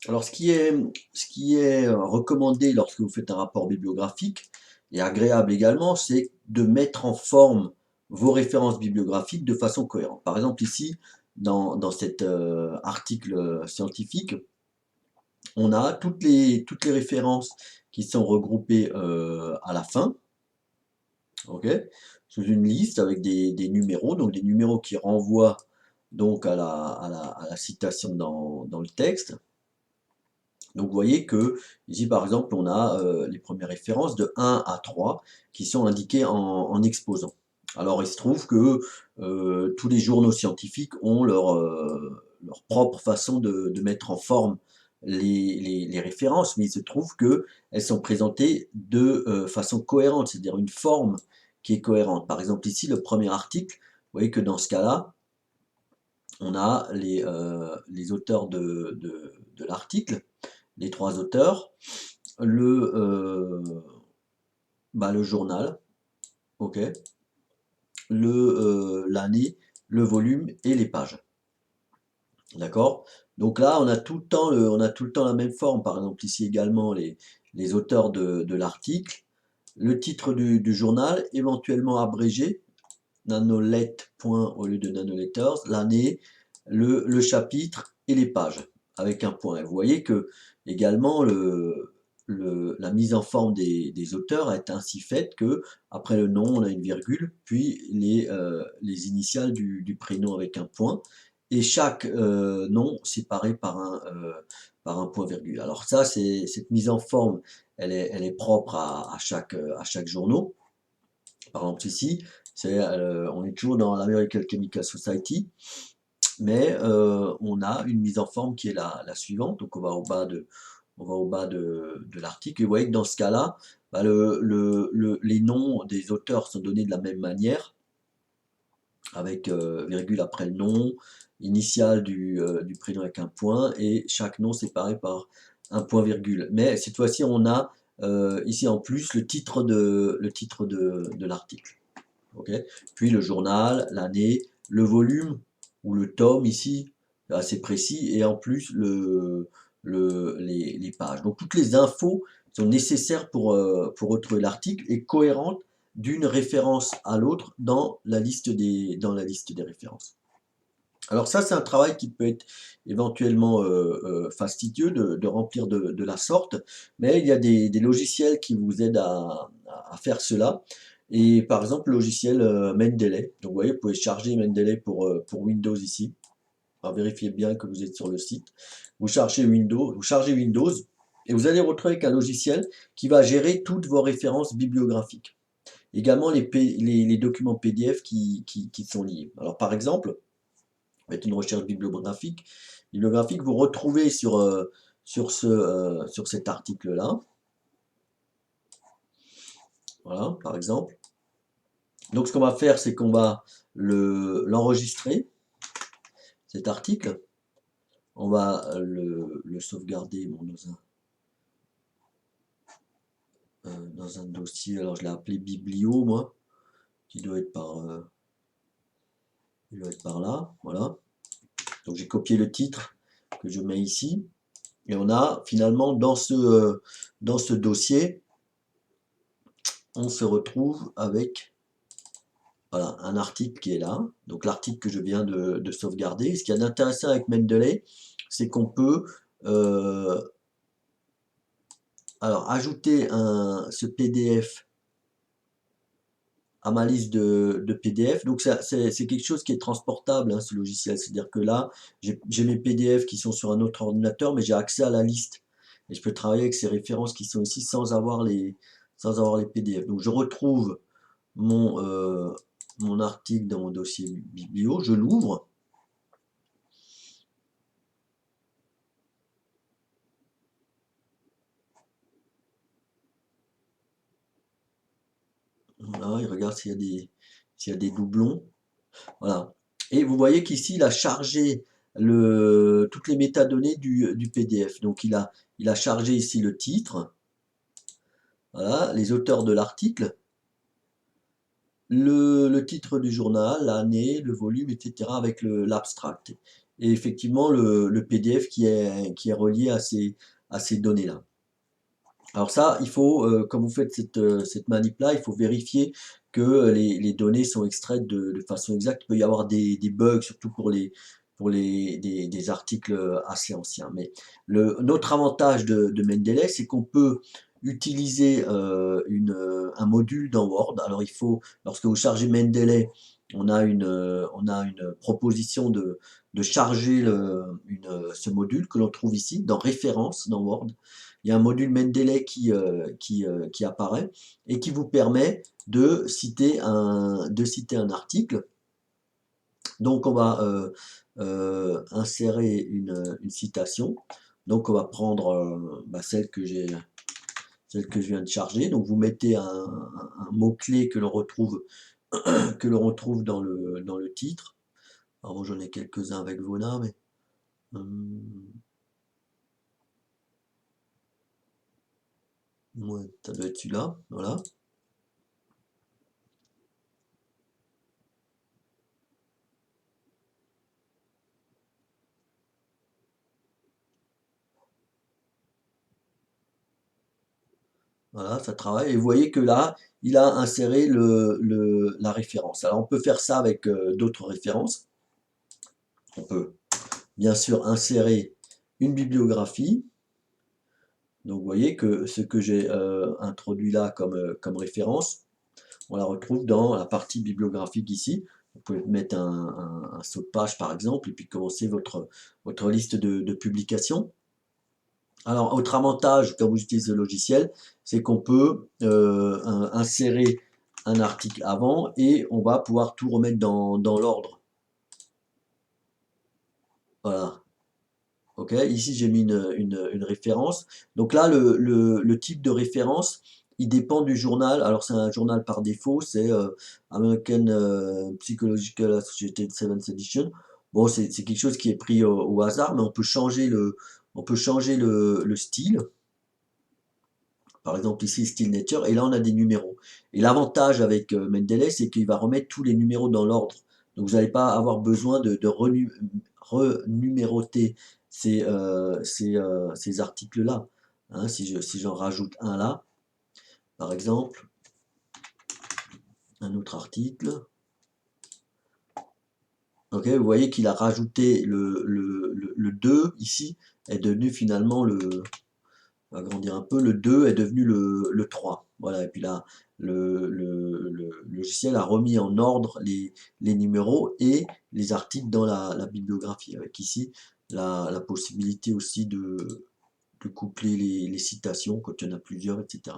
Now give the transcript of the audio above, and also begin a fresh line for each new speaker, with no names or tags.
Alors, ce qui est recommandé lorsque vous faites un rapport bibliographique, et agréable également, c'est de mettre en forme vos références bibliographiques de façon cohérente. Par exemple, ici, dans cet article scientifique, on a toutes les références qui sont regroupées à la fin, ok, sous une liste avec des numéros, donc des numéros qui renvoient donc à la citation dans le texte. Donc vous voyez que ici par exemple on a les premières références de 1 à 3 qui sont indiquées en exposant. Alors il se trouve que tous les journaux scientifiques ont leur propre façon de mettre en forme les références, mais il se trouve qu'elles sont présentées de façon cohérente, c'est-à-dire une forme qui est cohérente. Par exemple ici le premier article, vous voyez que dans ce cas-là, on a les auteurs de l'article, les trois auteurs, le journal, ok, l'année, le volume et les pages. D'accord? Donc là, on a tout le temps la même forme. Par exemple, ici également, les auteurs de l'article, le titre du journal, éventuellement abrégé, nanolet point au lieu de nanoletters, l'année, le chapitre et les pages avec un point. Et vous voyez que également la mise en forme des auteurs est ainsi faite que après le nom on a une virgule, puis les initiales du prénom avec un point, et chaque nom séparé par un point virgule. Alors ça, cette mise en forme, elle est propre à chaque journal. Par exemple ici, on est toujours dans l'American Chemical Society, mais on a une mise en forme qui est la suivante. Donc on va au bas de l'article, et vous voyez que dans ce cas-là, bah, les noms des auteurs sont donnés de la même manière, avec virgule après le nom, initiale du prénom avec un point, et chaque nom séparé par un point virgule. Mais cette fois-ci, on a ici en plus le titre de l'article. Okay. Puis le journal, l'année, le volume ou le tome ici, assez précis, et en plus les pages. Donc toutes les infos sont nécessaires pour retrouver l'article et cohérentes d'une référence à l'autre dans la liste des références. Alors ça, c'est un travail qui peut être éventuellement fastidieux de remplir de la sorte, mais il y a des logiciels qui vous aident à faire cela. Et par exemple, le logiciel Mendeley. Donc vous voyez, vous pouvez charger Mendeley pour Windows ici. Alors vérifiez bien que vous êtes sur le site. Vous chargez Windows et vous allez retrouver avec un logiciel qui va gérer toutes vos références bibliographiques. Également les documents PDF qui sont liés. Alors par exemple, avec une recherche bibliographique, vous retrouvez sur cet article-là, voilà, par exemple. Donc ce qu'on va faire, c'est qu'on va l'enregistrer, cet article. On va le sauvegarder dans un dossier. Alors je l'ai appelé Biblio, moi, qui doit être par là, voilà. Donc j'ai copié le titre que je mets ici. Et on a finalement dans ce dossier, on se retrouve avec, voilà, un article qui est là, donc l'article que je viens de sauvegarder. Ce qu'il y a d'intéressant avec Mendeley, c'est qu'on peut ajouter ce PDF à ma liste de PDF. Donc c'est quelque chose qui est transportable, hein, ce logiciel. C'est-à-dire que là, j'ai mes PDF qui sont sur un autre ordinateur, mais j'ai accès à la liste. Et je peux travailler avec ces références qui sont ici sans avoir les PDF. Donc je retrouve mon article dans mon dossier biblio, je l'ouvre. Voilà, il regarde s'il y a des doublons. Voilà. Et vous voyez qu'ici, il a chargé toutes les métadonnées du PDF. Donc il a chargé ici le titre, voilà, les auteurs de l'article, le titre du journal, l'année, le volume, etc. avec l'abstract. et effectivement le PDF qui est relié à ces données-là. Alors ça, il faut, quand vous faites cette manip-là, il faut vérifier que les données sont extraites de façon exacte. Il peut y avoir des bugs, surtout des articles assez anciens. Mais notre avantage de Mendeley, c'est qu'on peut utiliser un module dans Word. Alors il faut, lorsque vous chargez Mendeley, on a une proposition de charger ce module que l'on trouve ici dans Références dans Word. Il y a un module Mendeley qui apparaît et qui vous permet de citer un article. Donc on va insérer une citation. Donc on va prendre celle que je viens de charger. Donc vous mettez un mot-clé que l'on retrouve, dans le titre. Alors j'en ai quelques-uns avec Vona, mais ouais, ça doit être celui-là. Voilà. Voilà, ça travaille. Et vous voyez que là, il a inséré la référence. Alors, on peut faire ça avec d'autres références. On peut bien sûr insérer une bibliographie. Donc, vous voyez que ce que j'ai introduit là comme référence, on la retrouve dans la partie bibliographique ici. Vous pouvez mettre un saut de page, par exemple, et puis commencer votre liste de publications. Alors, autre avantage quand vous utilisez le logiciel, c'est qu'on peut insérer un article avant et on va pouvoir tout remettre dans l'ordre. Voilà. Ok, ici j'ai mis une référence. Donc là, le type de référence, il dépend du journal. Alors c'est un journal par défaut, c'est American Psychological Associated 7th Edition. Bon, c'est quelque chose qui est pris au hasard, mais on peut changer le style. Par exemple ici Style Nature, et là on a des numéros. Et l'avantage avec Mendeley, c'est qu'il va remettre tous les numéros dans l'ordre. Donc vous n'allez pas avoir besoin de renuméroter ces articles-là. Hein, si j'en rajoute un là, par exemple, un autre article. Ok, vous voyez qu'il a rajouté le 2 ici, est devenu finalement on va agrandir un peu, le 2 est devenu le 3. Voilà, et puis là, le logiciel a remis en ordre les numéros et les articles dans la bibliographie, avec ici la possibilité aussi de coupler les citations quand il y en a plusieurs, etc.